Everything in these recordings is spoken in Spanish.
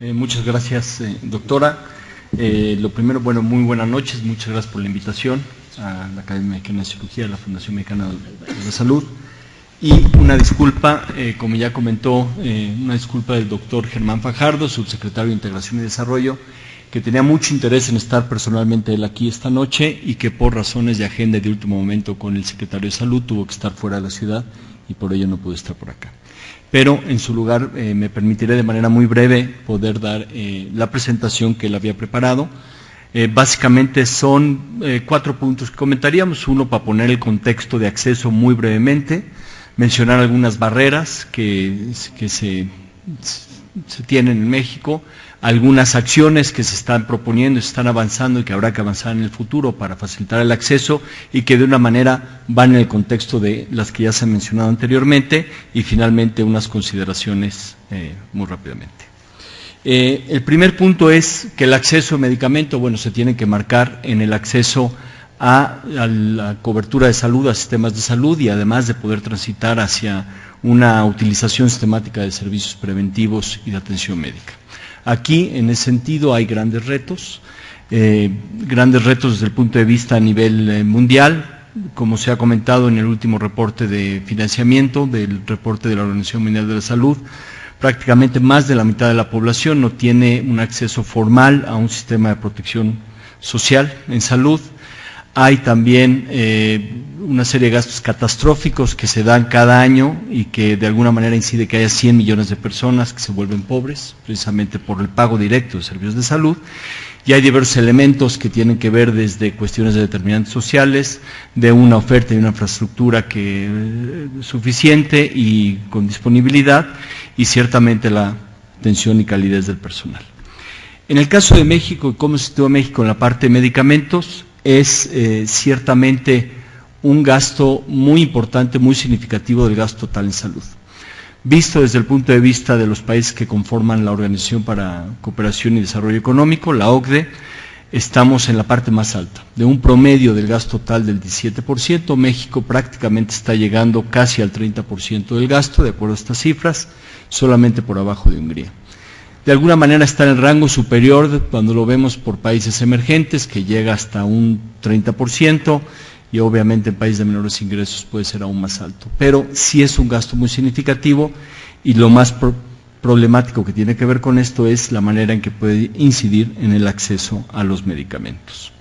Muchas gracias, doctora. Lo primero, bueno, muy buenas noches, muchas gracias por la invitación a la Academia Mexicana de Cirugía, a la Fundación Mexicana de la Salud. Y una disculpa, como ya comentó, una disculpa del doctor Germán Fajardo, subsecretario de Integración y Desarrollo, que tenía mucho interés en estar personalmente él aquí esta noche y que por razones de agenda y de último momento con el secretario de Salud tuvo que estar fuera de la ciudad y por ello no pudo estar por acá. Pero en su lugar me permitiré de manera muy breve poder dar la presentación que él había preparado. Básicamente son 4 puntos que comentaríamos. Uno, para poner el contexto de acceso muy brevemente, mencionar algunas barreras que se tienen en México, algunas acciones que se están proponiendo, se están avanzando y que habrá que avanzar en el futuro para facilitar el acceso y que de una manera van en el contexto de las que ya se han mencionado anteriormente, y finalmente unas consideraciones muy rápidamente. El primer punto es que el acceso a medicamento, bueno, se tiene que marcar en el acceso a la cobertura de salud, a sistemas de salud, y además de poder transitar hacia una utilización sistemática de servicios preventivos y de atención médica. Aquí, en ese sentido, hay grandes retos desde el punto de vista a nivel mundial, como se ha comentado en el último reporte de financiamiento, del reporte de la Organización Mundial de la Salud. Prácticamente más de la mitad de la población no tiene un acceso formal a un sistema de protección social en salud. Hay también una serie de gastos catastróficos que se dan cada año y que de alguna manera incide que haya 100 millones de personas que se vuelven pobres, precisamente por el pago directo de servicios de salud. Y hay diversos elementos que tienen que ver desde cuestiones de determinantes sociales, de una oferta y una infraestructura suficiente y con disponibilidad, y ciertamente la atención y calidez del personal. En el caso de México, y cómo se sitúa México en la parte de medicamentos, es ciertamente un gasto muy importante, muy significativo del gasto total en salud. Visto desde el punto de vista de los países que conforman la Organización para Cooperación y Desarrollo Económico, la OCDE, estamos en la parte más alta. De un promedio del gasto total del 17%, México prácticamente está llegando casi al 30% del gasto, de acuerdo a estas cifras, solamente por abajo de Hungría. De alguna manera está en el rango superior cuando lo vemos por países emergentes, que llega hasta un 30%, y obviamente en países de menores ingresos puede ser aún más alto. Pero sí es un gasto muy significativo, y lo más problemático que tiene que ver con esto es la manera en que puede incidir en el acceso a los medicamentos.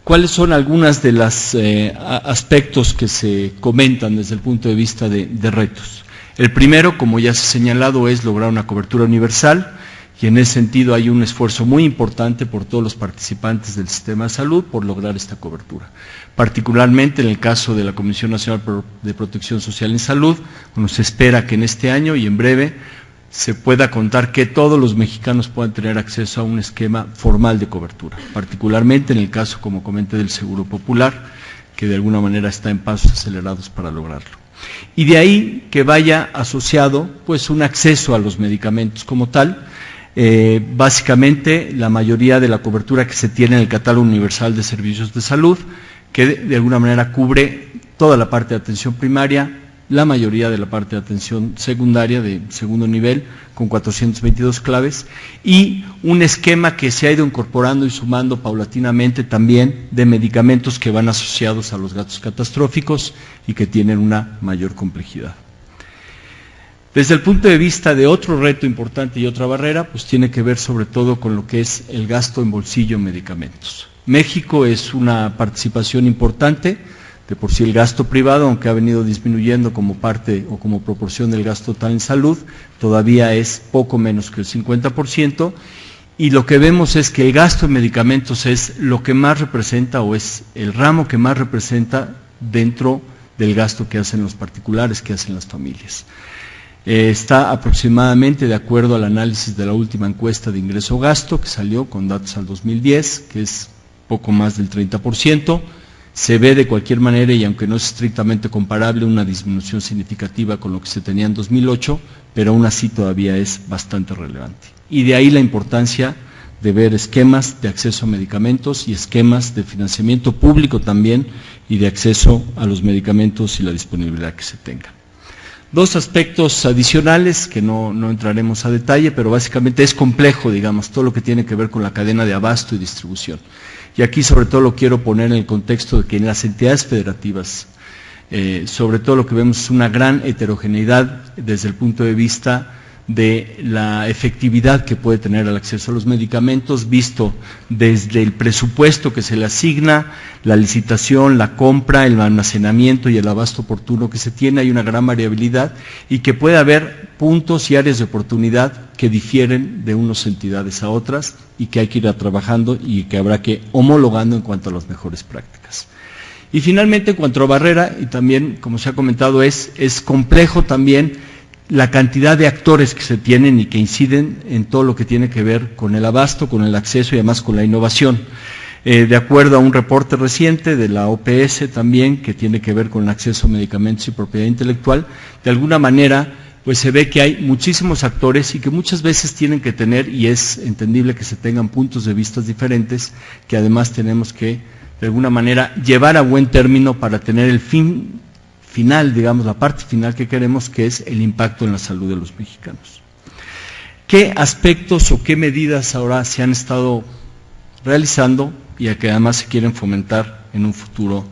¿Cuáles son algunos de los aspectos que se comentan desde el punto de vista de retos? El primero, como ya se ha señalado, es lograr una cobertura universal, y en ese sentido hay un esfuerzo muy importante por todos los participantes del sistema de salud por lograr esta cobertura. Particularmente en el caso de la Comisión Nacional de Protección Social en Salud, se espera que en este año y en breve se pueda contar que todos los mexicanos puedan tener acceso a un esquema formal de cobertura, particularmente en el caso, como comenté, del Seguro Popular, que de alguna manera está en pasos acelerados para lograrlo. Y de ahí que vaya asociado pues un acceso a los medicamentos como tal. Básicamente la mayoría de la cobertura que se tiene en el Catálogo Universal de Servicios de Salud, que de alguna manera cubre toda la parte de atención primaria, la mayoría de la parte de atención secundaria de segundo nivel, con 422 claves, y un esquema que se ha ido incorporando y sumando paulatinamente también de medicamentos que van asociados a los gastos catastróficos y que tienen una mayor complejidad. Desde el punto de vista de otro reto importante y otra barrera, pues tiene que ver sobre todo con lo que es el gasto en bolsillo en medicamentos. México es una participación importante. De por sí el gasto privado, aunque ha venido disminuyendo como parte o como proporción del gasto total en salud, todavía es poco menos que el 50%, y lo que vemos es que el gasto en medicamentos es lo que más representa, o es el ramo que más representa dentro del gasto que hacen los particulares, que hacen las familias. Está aproximadamente, de acuerdo al análisis de la última encuesta de ingreso-gasto, que salió con datos al 2010, que es poco más del 30%, se ve de cualquier manera, y aunque no es estrictamente comparable, una disminución significativa con lo que se tenía en 2008, pero aún así todavía es bastante relevante. Y de ahí la importancia de ver esquemas de acceso a medicamentos y esquemas de financiamiento público también, y de acceso a los medicamentos y la disponibilidad que se tenga. Dos aspectos adicionales que no entraremos a detalle, pero básicamente es complejo, digamos, todo lo que tiene que ver con la cadena de abasto y distribución. Y aquí sobre todo lo quiero poner en el contexto de que en las entidades federativas, sobre todo lo que vemos es una gran heterogeneidad desde el punto de vista de la efectividad que puede tener el acceso a los medicamentos, visto desde el presupuesto que se le asigna, la licitación, la compra, el almacenamiento y el abasto oportuno que se tiene. Hay una gran variabilidad y que puede haber puntos y áreas de oportunidad que difieren de unas entidades a otras y que hay que ir trabajando y que habrá que homologando en cuanto a las mejores prácticas. Y finalmente, en cuanto a barrera, y también, como se ha comentado, es complejo también la cantidad de actores que se tienen y que inciden en todo lo que tiene que ver con el abasto, con el acceso y además con la innovación. De acuerdo a un reporte reciente de la OPS también, que tiene que ver con el acceso a medicamentos y propiedad intelectual, de alguna manera pues se ve que hay muchísimos actores y que muchas veces tienen que tener, y es entendible que se tengan puntos de vista diferentes, que además tenemos que de alguna manera llevar a buen término para tener el final, digamos, la parte final que queremos, que es el impacto en la salud de los mexicanos. ¿Qué aspectos o qué medidas ahora se han estado realizando y a que además se quieren fomentar en un futuro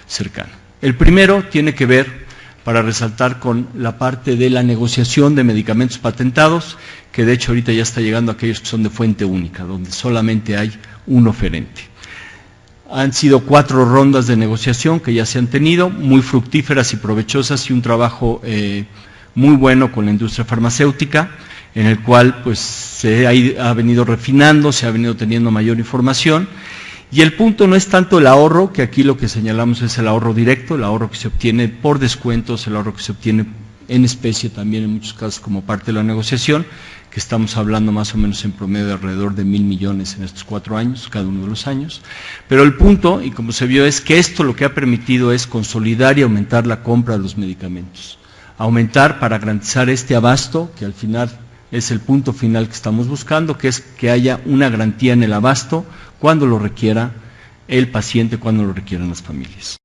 cercano? El primero tiene que ver, para resaltar, con la parte de la negociación de medicamentos patentados, que de hecho ahorita ya está llegando a aquellos que son de fuente única, donde solamente hay un oferente. Han sido 4 rondas de negociación que ya se han tenido, muy fructíferas y provechosas, y un trabajo muy bueno con la industria farmacéutica, en el cual pues se ha venido refinando, se ha venido teniendo mayor información, y el punto no es tanto el ahorro, que aquí lo que señalamos es el ahorro directo, el ahorro que se obtiene por descuentos, el ahorro que se obtiene en especie también en muchos casos como parte de la negociación, que estamos hablando más o menos en promedio de alrededor de 1,000 millones en estos 4 años, cada uno de los años. Pero el punto, y como se vio, es que esto lo que ha permitido es consolidar y aumentar la compra de los medicamentos. Aumentar para garantizar este abasto, que al final es el punto final que estamos buscando, que es que haya una garantía en el abasto cuando lo requiera el paciente, cuando lo requieran las familias.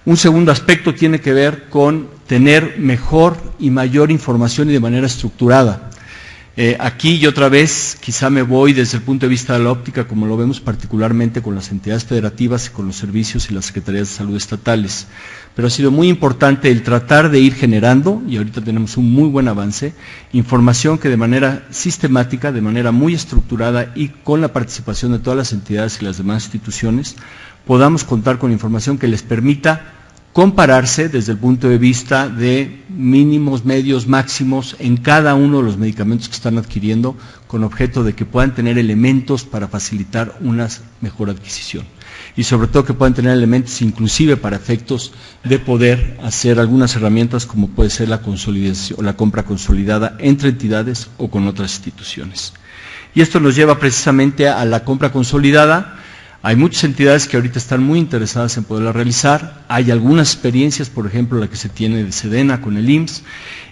Un segundo aspecto tiene que ver con tener mejor y mayor información y de manera estructurada. Aquí y otra vez quizá me voy desde el punto de vista de la óptica, como lo vemos particularmente con las entidades federativas y con los servicios y las secretarías de salud estatales. Pero ha sido muy importante el tratar de ir generando, y ahorita tenemos un muy buen avance, información que de manera sistemática, de manera muy estructurada y con la participación de todas las entidades y las demás instituciones, podamos contar con información que les permita compararse desde el punto de vista de mínimos, medios, máximos en cada uno de los medicamentos que están adquiriendo, con objeto de que puedan tener elementos para facilitar una mejor adquisición. Y sobre todo que puedan tener elementos inclusive para efectos de poder hacer algunas herramientas como puede ser la consolidación, la compra consolidada entre entidades o con otras instituciones. Y esto nos lleva precisamente a la compra consolidada. Hay muchas entidades que ahorita están muy interesadas en poderla realizar. Hay algunas experiencias, por ejemplo, la que se tiene de Sedena con el IMSS,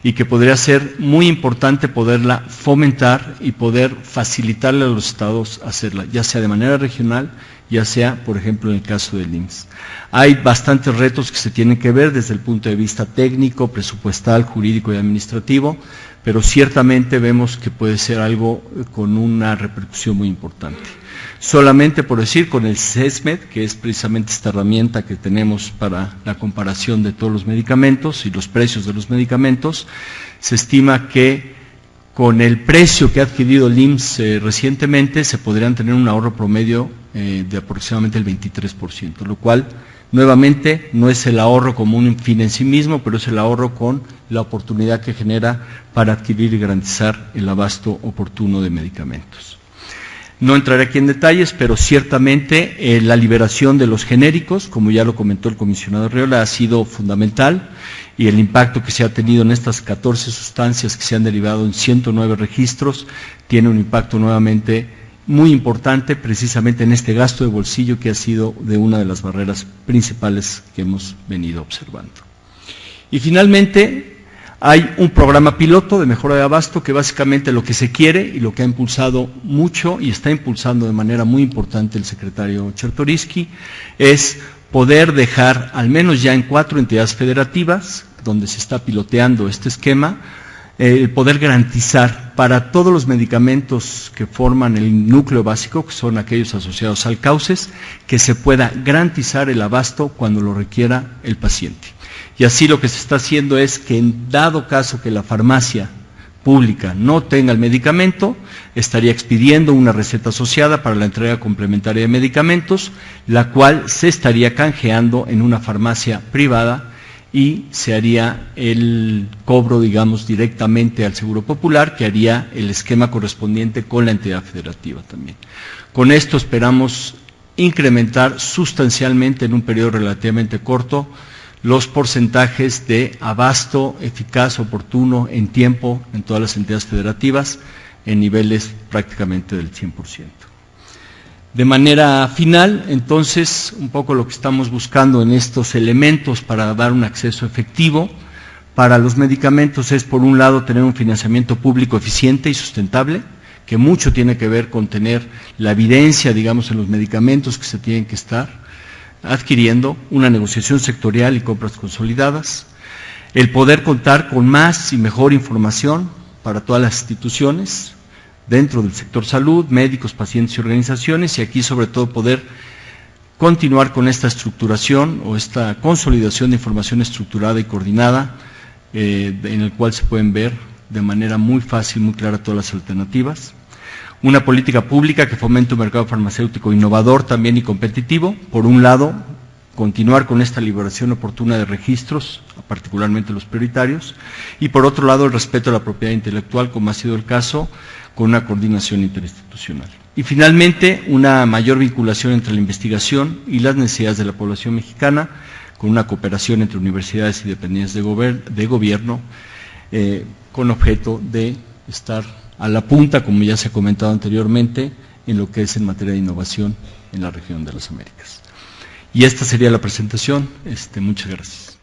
y que podría ser muy importante poderla fomentar y poder facilitarle a los estados hacerla, ya sea de manera regional, ya sea, por ejemplo, en el caso del IMSS. Hay bastantes retos que se tienen que ver desde el punto de vista técnico, presupuestal, jurídico y administrativo, pero ciertamente vemos que puede ser algo con una repercusión muy importante. Solamente por decir, con el CESMED, que es precisamente esta herramienta que tenemos para la comparación de todos los medicamentos y los precios de los medicamentos, se estima que con el precio que ha adquirido el IMSS recientemente se podrían tener un ahorro promedio de aproximadamente el 23%, lo cual nuevamente no es el ahorro como un fin en sí mismo, pero es el ahorro con la oportunidad que genera para adquirir y garantizar el abasto oportuno de medicamentos. No entraré aquí en detalles, pero ciertamente la liberación de los genéricos, como ya lo comentó el comisionado Arriola, ha sido fundamental, y el impacto que se ha tenido en estas 14 sustancias que se han derivado en 109 registros tiene un impacto nuevamente muy importante, precisamente en este gasto de bolsillo que ha sido de una de las barreras principales que hemos venido observando. Y finalmente, Hay un programa piloto de mejora de abasto que básicamente lo que se quiere y lo que ha impulsado mucho y está impulsando de manera muy importante el secretario Chertoriski es poder dejar, al menos ya en 4 entidades federativas, donde se está piloteando este esquema, poder garantizar para todos los medicamentos que forman el núcleo básico, que son aquellos asociados al cauces, que se pueda garantizar el abasto cuando lo requiera el paciente. Y así lo que se está haciendo es que en dado caso que la farmacia pública no tenga el medicamento, estaría expidiendo una receta asociada para la entrega complementaria de medicamentos, la cual se estaría canjeando en una farmacia privada y se haría el cobro, digamos, directamente al Seguro Popular, que haría el esquema correspondiente con la entidad federativa también. Con esto esperamos incrementar sustancialmente en un periodo relativamente corto los porcentajes de abasto eficaz, oportuno, en tiempo, en todas las entidades federativas, en niveles prácticamente del 100%. De manera final, entonces, un poco lo que estamos buscando en estos elementos para dar un acceso efectivo para los medicamentos es, por un lado, tener un financiamiento público eficiente y sustentable, que mucho tiene que ver con tener la evidencia, digamos, en los medicamentos que se tienen que estar adquiriendo, una negociación sectorial y compras consolidadas, el poder contar con más y mejor información para todas las instituciones dentro del sector salud, médicos, pacientes y organizaciones, y aquí sobre todo poder continuar con esta estructuración o esta consolidación de información estructurada y coordinada, en el cual se pueden ver de manera muy fácil, muy clara todas las alternativas. Una política pública que fomente un mercado farmacéutico innovador también y competitivo. Por un lado, continuar con esta liberación oportuna de registros, particularmente los prioritarios, y por otro lado, el respeto a la propiedad intelectual, como ha sido el caso, con una coordinación interinstitucional. Y finalmente, una mayor vinculación entre la investigación y las necesidades de la población mexicana, con una cooperación entre universidades y dependencias de gobierno, con objeto de estar a la punta, como ya se ha comentado anteriormente, en lo que es en materia de innovación en la región de las Américas. Y esta sería la presentación. Muchas gracias.